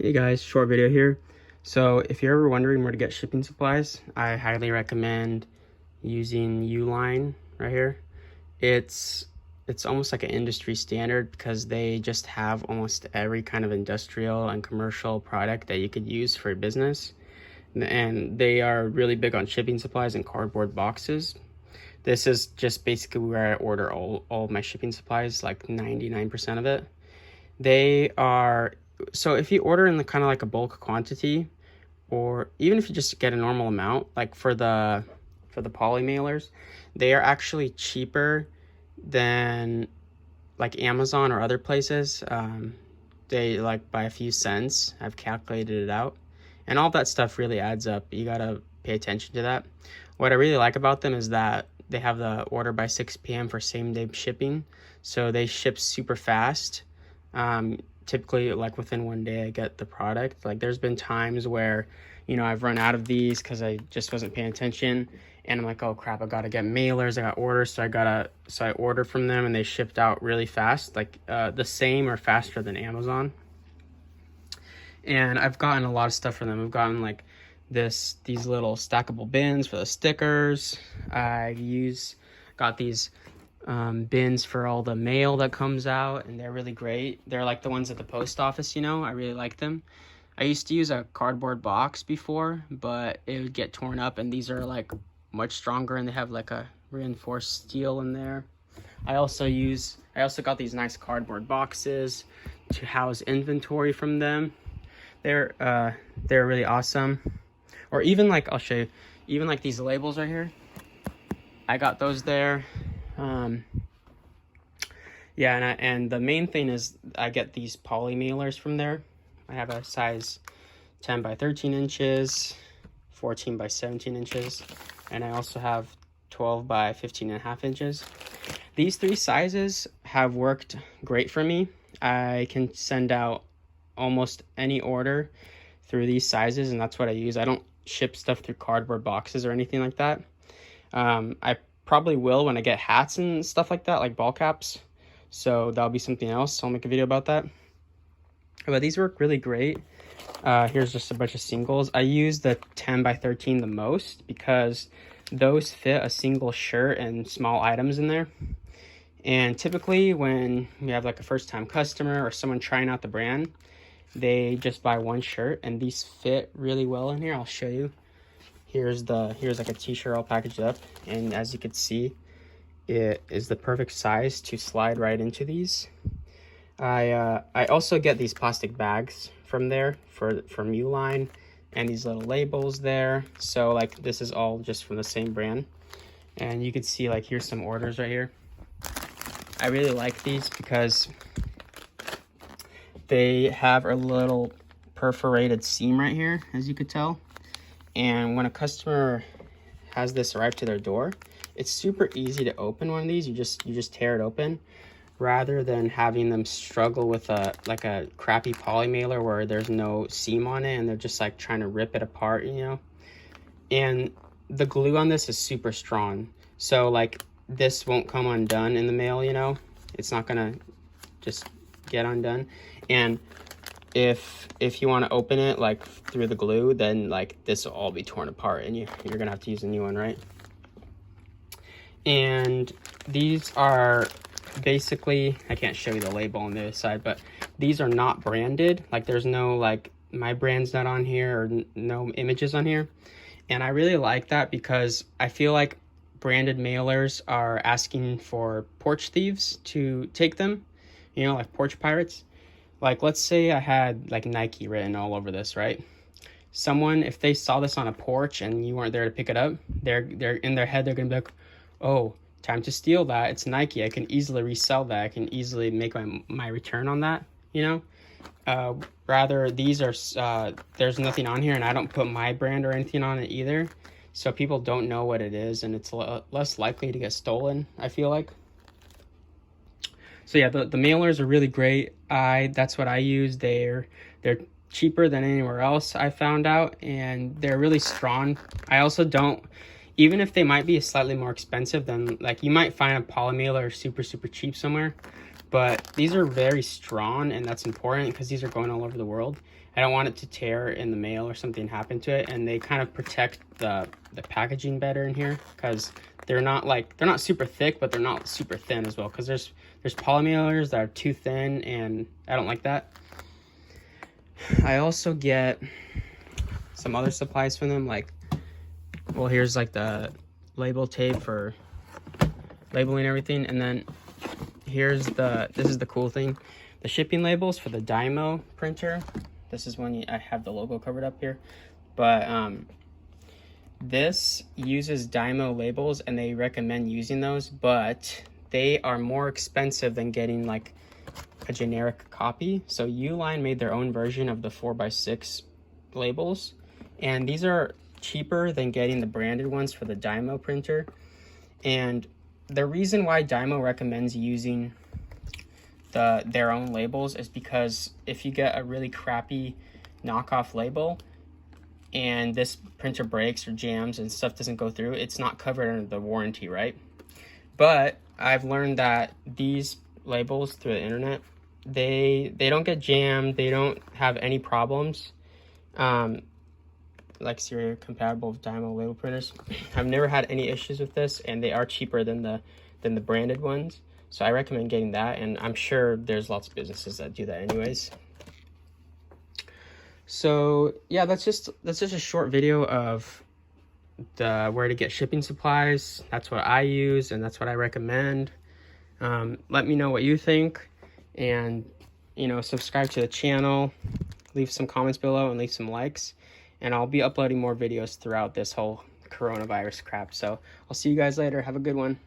Hey guys, short video here. So if you're ever wondering where to get shipping supplies, I highly recommend using Uline right here. It's almost like an industry standard because they just have almost every kind of industrial and commercial product that you could use for a business. And they are really big on shipping supplies and cardboard boxes. This is just basically where I order all of my shipping supplies, like 99% of it. They are, so if you order in the kind of like a bulk quantity, or even if you just get a normal amount, like for the poly mailers, they are actually cheaper than like Amazon or other places. They like by a few cents. I've calculated it out, and all that stuff really adds up. You gotta pay attention to that. What I really like about them is that they have the order by 6 p.m. for same day shipping, so they ship super fast. Typically like within one day I get the product. Like there's been times where, I've run out of these because I just wasn't paying attention, and I'm like, oh crap, I gotta get mailers, I got orders, so I ordered from them and they shipped out really fast, like the same or faster than Amazon. And I've gotten a lot of stuff from them. I've gotten like these little stackable bins for the stickers. Got these bins for all the mail that comes out, and they're really great. They're like the ones at the post office, I really like them. I used to use a cardboard box before, but it would get torn up, and these are like much stronger, and they have like a reinforced steel in there. I also got these nice cardboard boxes to house inventory from them. They're really awesome. Or even like, I'll show you, even like these labels right here, I got those there. Yeah, and the main thing is I get these poly mailers from there. I have a size 10 by 13 inches, 14 by 17 inches, and I also have 12 by 15 and a half inches. These three sizes have worked great for me. I can send out almost any order through these sizes, and that's what I use. I don't ship stuff through cardboard boxes or anything like that. I probably will when I get hats and stuff like that, like ball caps. So that'll be something else. I'll make a video about that. But these work really great. Here's just a bunch of singles. I use the 10 by 13 the most because those fit a single shirt and small items in there. And typically when you have like a first time customer or someone trying out the brand, they just buy one shirt, and these fit really well in here. I'll show you. Here's like a t-shirt all packaged up, and as you can see, it is the perfect size to slide right into these. I also get these plastic bags from there from Uline, and these little labels there. So like this is all just from the same brand, and you can see like here's some orders right here. I really like these because they have a little perforated seam right here, as you could tell. And when a customer has this arrive to their door, it's super easy to open one of these. You just tear it open, rather than having them struggle with a crappy poly mailer where there's no seam on it and they're just like trying to rip it apart, And the glue on this is super strong, so like this won't come undone in the mail. It's not gonna just get undone. And if you want to open it like through the glue, then like this will all be torn apart, and you're gonna have to use a new one, right? And these are basically, I can't show you the label on the other side, but these are not branded. Like there's no like my brand's not on here, or no images on here. And I really like that because I feel like branded mailers are asking for porch thieves to take them, like porch pirates. Like let's say I had like Nike written all over this, right? Someone, if they saw this on a porch and you weren't there to pick it up, they're in their head, they're gonna be like, oh, time to steal that. It's Nike. I can easily resell that. I can easily make my return on that, Rather, these are, there's nothing on here, and I don't put my brand or anything on it either. So people don't know what it is, and it's less likely to get stolen, I feel like. So yeah, the mailers are really great. That's what I use. They're cheaper than anywhere else, I found out, and they're really strong. I also don't, even if they might be slightly more expensive than, like you might find a poly mailer super cheap somewhere, but these are very strong, and that's important because these are going all over the world. I don't want it to tear in the mail or something happen to it, and they kind of protect the packaging better in here because they're not super thick, but they're not super thin as well, because there's polymailers that are too thin, and I don't like that. I also get some other supplies from them, like, well, here's like the label tape for labeling everything, and then this is the cool thing, the shipping labels for the Dymo printer. This is when I have the logo covered up here, but this uses Dymo labels, and they recommend using those, but they are more expensive than getting like a generic copy. So Uline made their own version of the 4x6 labels, and these are cheaper than getting the branded ones for the Dymo printer. And the reason why Dymo recommends using their own labels is because if you get a really crappy knockoff label and this printer breaks or jams and stuff doesn't go through, it's not covered under the warranty, right? But I've learned that these labels through the internet, they don't get jammed, they don't have any problems, like serial compatible with Dymo label printers. I've never had any issues with this, and they are cheaper than the branded ones, so I recommend getting that, and I'm sure there's lots of businesses that do that anyways. So yeah, that's just a short video of where to get shipping supplies. That's what I use, and that's what I recommend. Let me know what you think, and subscribe to the channel, leave some comments below, and leave some likes, and I'll be uploading more videos throughout this whole coronavirus crap. So I'll see you guys later. Have a good one.